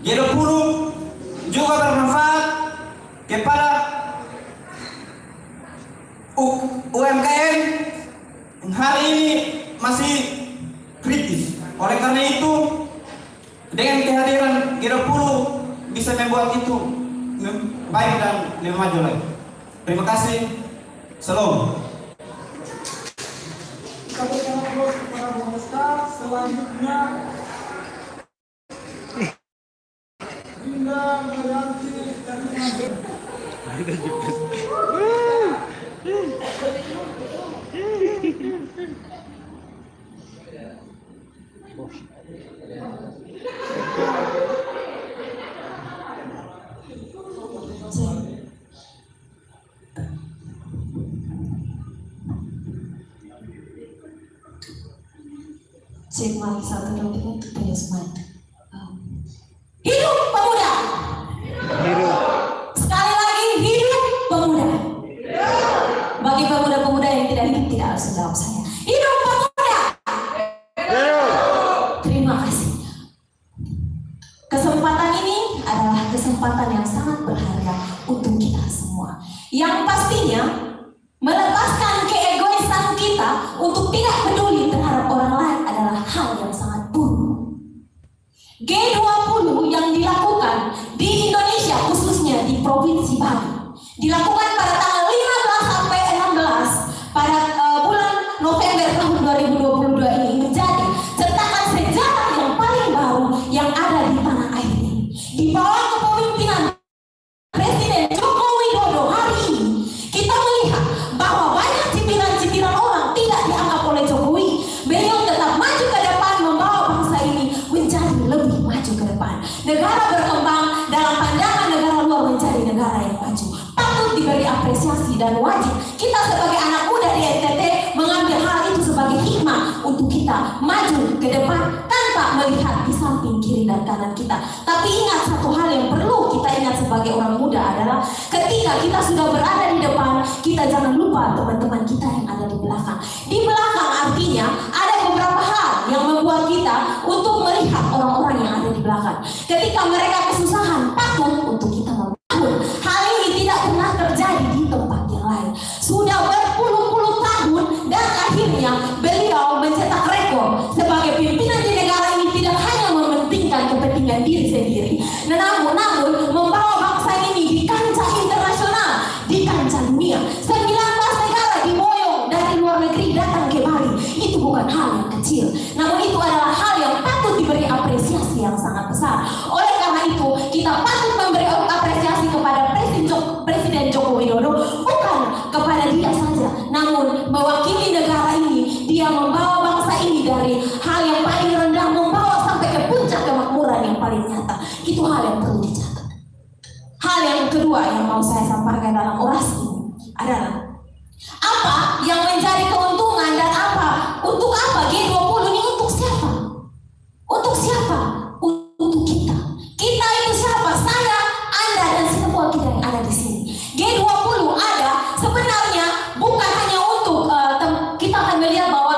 G20 juga bermanfaat kepada UMKM yang hari ini masih kritis. Oleh karena itu, dengan kehadiran G20 bisa membuat itu baik dan lebih maju lagi. Terima kasih. Salam. Kita berikan aplaus kepada Bung Esta. Selanjutnya Dinda Marianti dari Manado. Cek mari satu dua tiga punya semangat. Hidup pemuda. Sekali lagi hidup pemuda. Bagi pemuda-pemuda yang tidak hidup tidak harus menjawab saya. Hidup pemuda. Terima kasih. Kesempatan ini adalah kesempatan yang sangat berharga untuk kita semua. Yang pastinya melepaskan keegoisan kita untuk tidak peduli terhadap orang lain adalah hal yang sangat buruk. G20 yang dilakukan di Indonesia, khususnya di Provinsi Bali, dilakukan pada tanggal 15 sampai 16 pada bulan November tahun 2022 ini menjadi cetakan sejarah yang paling baru yang ada di tanah air ini. Di bawah kepemimpinan Presiden Joko Widodo hari ini, kita melihat bahwa banyak cipiran-cipiran orang tidak dianggap oleh Jokowi. Beliau tetap maju ke depan membawa bangsa ini menjadi lebih maju ke depan. Negara berkembang dalam pandangan negara luar menjadi negara yang maju. Patut diberi apresiasi dan wajib kita sebagai anak muda di NTT mengambil hal itu sebagai hikmah untuk kita maju ke depan tanpa melihat di samping kiri dan kanan kita. Tapi ingat satu hal yang perlu kita ingat sebagai orang muda adalah ketika kita sudah berada di depan, kita jangan lupa teman-teman kita yang ada di belakang. Di belakang artinya ada beberapa hal yang membuat kita untuk melihat orang-orang yang ada di belakang. Ketika mereka kesusahan, patut untuk kita membangun. Hal ini tidak pernah terjadi di tempat yang lain. Sudah berpuluh-puluh tahun dan akhirnya beliau mencetak rekor sebagai pimpinan di negara ini tidak hanya mementingkan kepentingan diri sendiri, namun membawa bangsa ini di kancah internasional, di kancah dunia. 19 negara diboyong dari luar negeri datang ke Bali. Itu bukan hal yang kecil, namun itu adalah hal yang patut diberi apresiasi yang sangat besar. Oleh karena itu, kita patut memberi apresiasi kepada Presiden Joko Widodo, bukan kepada dia saja, namun mewakili negara ini. Dia membawa bangsa ini dari hal yang paling rendah membawa sampai ke puncak kemakmuran yang paling nyata. Itu hal yang perlu dicatat. Hal yang kedua yang mau saya sampaikan dalam orasi ini adalah apa yang menjadi keuntungan dan untuk apa G20 ini untuk siapa? Untuk siapa? Untuk kita. Kita itu siapa? Saya, Anda, dan semua kita yang ada di sini. G20 ada sebenarnya bukan hanya untuk kita akan melihat bahwa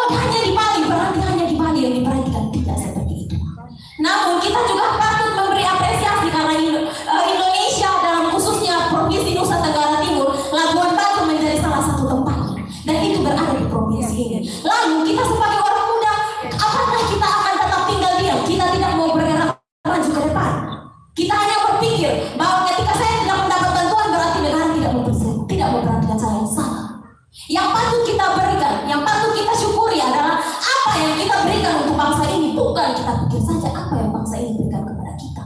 hanya di Bali, berarti hanya di Bali yang diperhatikan. Tidak seperti itu. Namun kita juga patut memberi apresiasi karena Indonesia dalam khususnya Provinsi Nusa Tenggara Timur, Labuan Batu menjadi salah satu tempatnya, dan itu berada di provinsi ini. Lalu kita sebagai orang muda, apakah kita akan tetap tinggal diam? Kita tidak mau bergerak maju ke depan. Kita hanya berpikir bahwa ketika saya tidak mendapat bantuan berarti negara tidak memperhatikan saya. Salah. Yang patut kita berikan, yang patut kita syukuri adalah apa yang kita berikan untuk bangsa ini. Bukan kita pikir saja apa yang bangsa ini berikan kepada kita.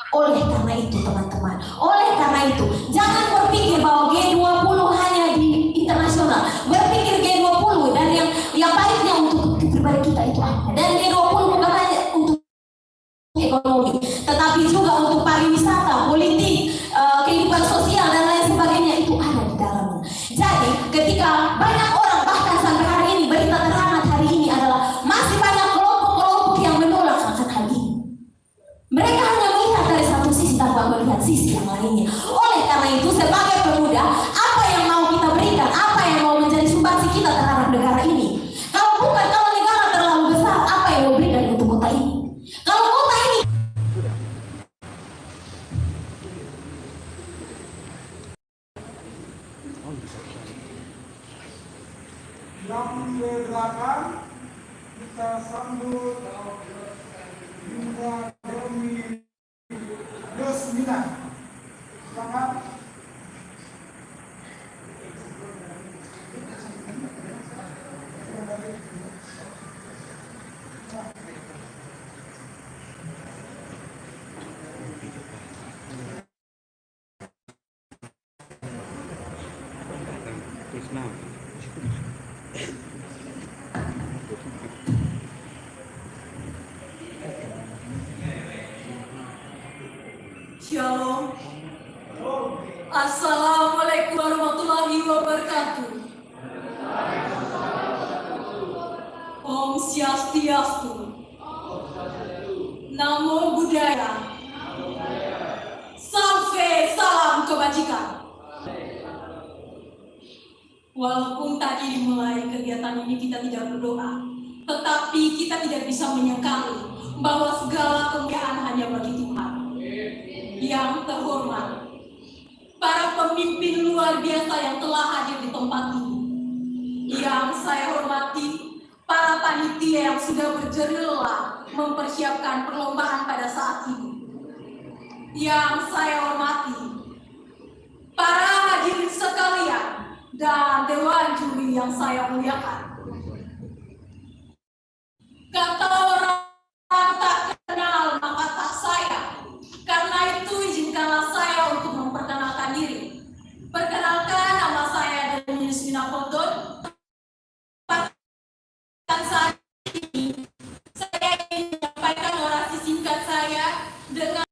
Oleh karena itu teman-teman, oleh karena itu jangan berpikir bahwa G20 hanya di internasional. Berpikir G20 dan yang baiknya untuk pribadi kita itu apa. Dan G20 bukan hanya untuk ekonomi, tetapi juga untuk pariwisata, politik, kehidupan sosial dan lain sebagainya, itu ada di dalamnya. Jadi ketika banyak orang, bahkan sampai hari ini, berita terhangat hari ini adalah masih banyak kelompok-kelompok yang menolak akan hal ini. Mereka hanya melihat dari satu sisi tanpa melihat sisi yang lainnya. Oleh karena itu sebagai pemuda, apa yang mau kita berikan, apa yang mau menjadi sumbangsi kita terhadap negara ini? Kalau negara terlalu besar, apa yang mau berikan untuk kota ini? Kalau kota ini yang ke belakang kita sambut Bunda Dewi Yosmina. Silakan. Shalom. Assalamualaikum warahmatullahi wabarakatuh. Om Swastiastu. Namo Buddhaya. Salam kebajikan. Walaupun tadi dimulai kegiatan ini kita tidak berdoa, tetapi kita tidak bisa menyangkali bahwa segala kemuliaan hanya bagi Tuhan. Yang terhormat, para pemimpin luar biasa yang telah hadir di tempat ini. Yang saya hormati, para panitia yang sudah berjerila mempersiapkan perlombaan pada saat ini. Yang saya hormati, para hadirin sekalian dan dewan juri yang saya muliakan. Kata orang tak kenal maka tak sayang. Karena itu izinkanlah saya untuk memperkenalkan diri. Perkenalkan, nama saya Dewi Yosmina Poton. Saat ini saya ingin menyampaikan orasi singkat saya dengan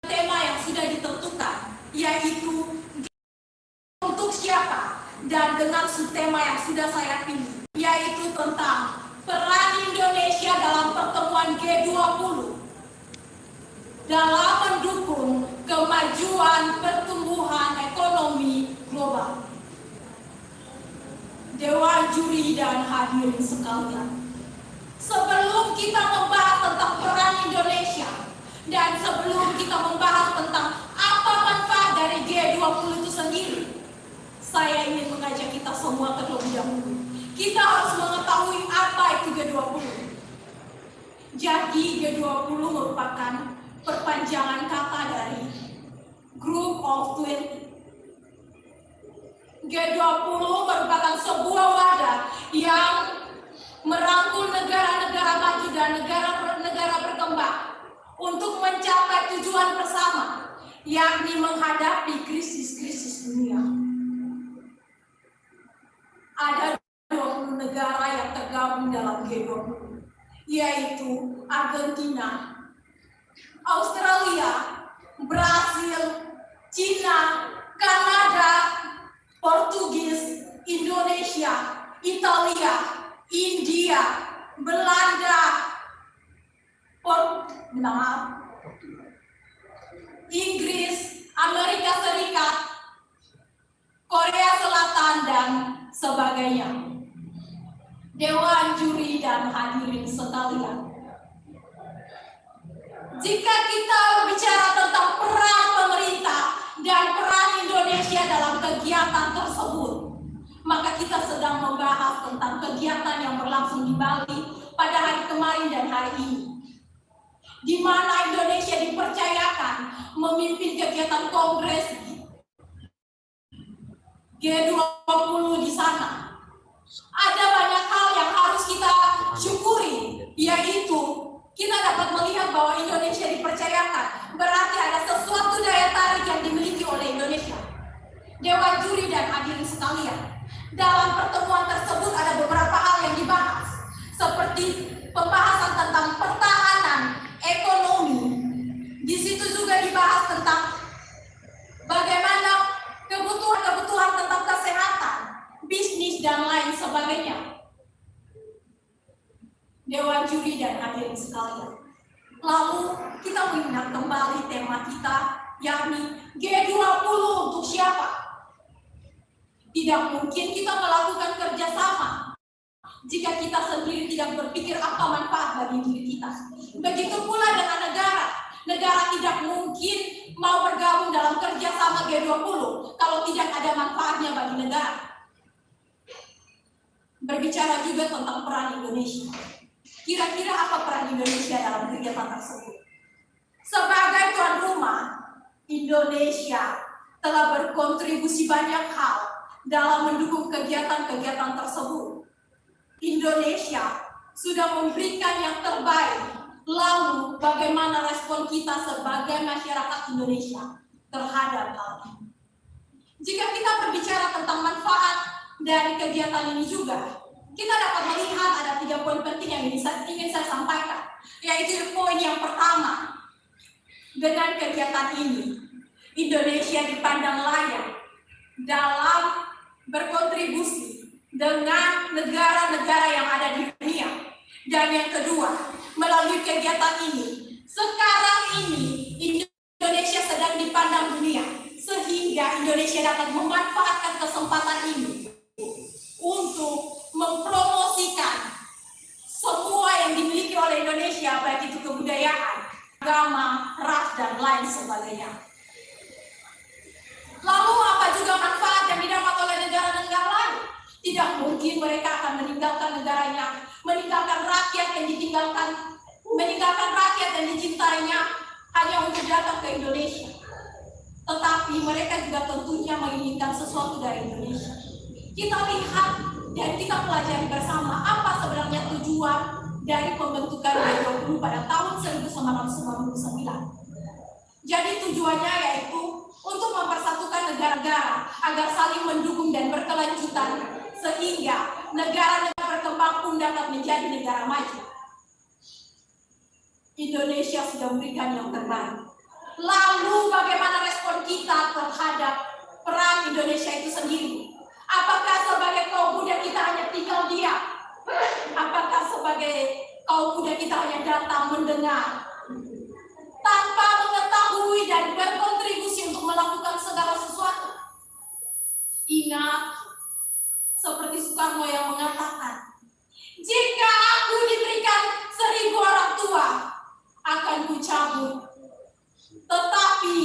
tema yang sudah ditentukan, yaitu untuk siapa, dan dengan subtema yang sudah saya pilih, yaitu tentang peran Indonesia dalam pertemuan G20 dalam mendukung kemajuan pertumbuhan ekonomi global. Dewan juri dan hadirin sekalian, sebelum kita membahas tentang peran Indonesia dan sebelum kita membahas tentang apa manfaat dari G20 itu sendiri, saya ingin mengajak kita semua terlebih dahulu. Kita harus mengetahui apa itu G20. Jadi G20 merupakan perpanjangan kata dari Group of 20. G20 merupakan sebuah wadah yang merangkul negara-negara maju dan negara-negara berkembang untuk mencapai tujuan bersama, yakni menghadapi krisis-krisis dunia. Ada 20 negara yang tergabung dalam G20, yaitu Argentina, Australia, Brasil, Cina, Kanada, Portugis, Indonesia, Italia, India, Belanda, Inggris, Amerika Serikat, Korea Selatan, dan sebagainya. Dewan juri dan hadirin sekalian, jika kita berbicara tentang peran pemerintah dan peran Indonesia dalam kegiatan tersebut, maka kita sedang membahas tentang kegiatan yang berlangsung di Bali pada hari kemarin dan hari ini, di mana Indonesia dipercayakan memimpin kegiatan kongres G20 di sana. Ada banyak hal yang harus kita syukuri, yaitu kita dapat melihat bahwa Indonesia dipercayakan, berarti ada sesuatu daya tarik yang dimiliki oleh Indonesia. Dewan juri dan hadirin sekalian, dalam pertemuan tersebut ada beberapa hal yang dibahas, seperti pembahasan tentang pertahanan, ekonomi. Di situ juga dibahas tentang bagaimana kebutuhan tentang kesehatan, bisnis, dan lain sebagainya. Dewan juri dan hadirin sekalian, lalu kita mengingat kembali tema kita, yakni G20 untuk siapa? Tidak mungkin kita melakukan kerjasama jika kita sendiri tidak berpikir apa manfaat bagi diri kita. Begitu pula dengan negara. Negara tidak mungkin mau bergabung dalam kerjasama G20 kalau tidak ada manfaatnya bagi negara. berbicara juga tentang peran Indonesia. Kira-kira apa peran Indonesia dalam kegiatan tersebut? Sebagai tuan rumah, Indonesia telah berkontribusi banyak hal dalam mendukung kegiatan-kegiatan tersebut. Indonesia sudah memberikan yang terbaik. Lalu bagaimana respon kita sebagai masyarakat Indonesia terhadap hal ini? Jika kita berbicara tentang manfaat dari kegiatan ini juga, kita dapat melihat ada 3 poin penting yang ingin saya sampaikan, yaitu poin yang pertama, dengan kegiatan ini, Indonesia dipandang layak dalam berkontribusi dengan negara-negara yang ada di dunia. Dan yang kedua, melalui kegiatan ini, sekarang ini Indonesia sedang dipandang dunia, sehingga Indonesia dapat memanfaatkan kesempatan ini untuk mempromosikan semua yang dimiliki oleh Indonesia, baik itu kebudayaan, agama, ras, dan lain sebagainya. Lalu apa juga manfaat yang didapat oleh negara-negara lain? Tidak mungkin mereka akan meninggalkan negaranya, meninggalkan rakyat yang dicintainya hanya untuk datang ke Indonesia. Tetapi mereka juga tentunya menginginkan sesuatu dari Indonesia. Kita lihat dan kita pelajari bersama apa sebenarnya tujuan dari pembentukan G20 pada tahun 1999. Jadi tujuannya yaitu untuk mempersatukan negara-negara agar saling mendukung dan berkelanjutan, sehingga negara-negara berkembang pun dapat menjadi negara maju. Indonesia sudah memberikan yang terbaik. Lalu bagaimana respon kita terhadap peran Indonesia itu sendiri? Apakah sebagai kaum muda kita hanya tinggal diam? Apakah sebagai kaum muda kita hanya datang mendengar tanpa mengetahui dan berkontribusi untuk melakukan segala sesuatu? Ingat, seperti Soekarno yang mengatakan, jika aku diberikan 1000 orang tua, akan kucabut. Tetapi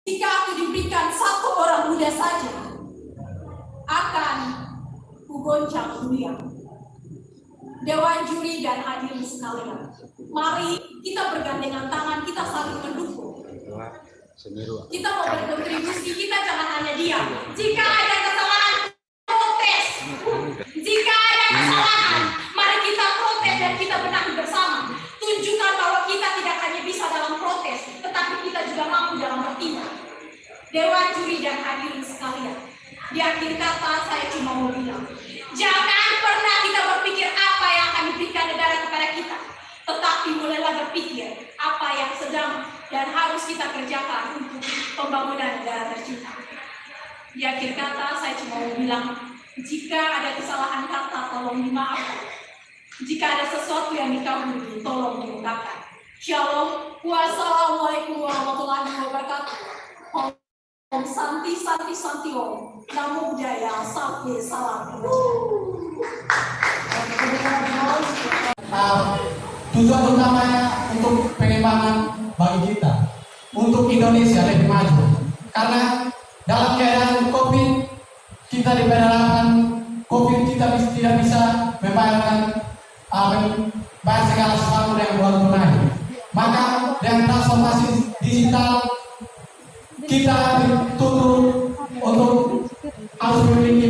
jika aku diberikan 1 orang muda saja, akan kugoncang dunia. Dewan juri dan hadirin sekalian, mari kita bergandengan tangan, kita saling mendukung. Kita mau berkontribusi, kita jangan hanya diam. Jika ada kesalahan, protes. Jika ada kesalahan, mari kita protes dan kita benahi bersama. Tunjukkan bahwa kita tidak hanya bisa dalam protes, tetapi kita juga mampu dalam bertindak. Dewan juri dan hadirin sekalian, di akhir kata saya cuma mau bilang, jangan pernah kita berpikir apa yang akan diberikan negara kepada kita, tetapi mulailah berpikir apa yang sedang dan harus kita kerjakan untuk pembangunan negara tercinta. Di akhir kata saya cuma mau bilang, jika ada kesalahan kata tolong dimaafkan. Jika ada sesuatu yang dikabuli, tolong diungkapkan. Shalom. Wassalamualaikum warahmatullahi wabarakatuh. Om Santi Santi Santi Om. Namo Buddhaya. Salam salam. Tujuan utamanya untuk pengembangan bagi kita, untuk Indonesia lebih maju. Karena dalam keadaan COVID, kita di pedalaman COVID kita tidak bisa membayar segala sesuatu yang buat tunai. Maka dengan transformasi digital kita dituntut untuk harus memiliki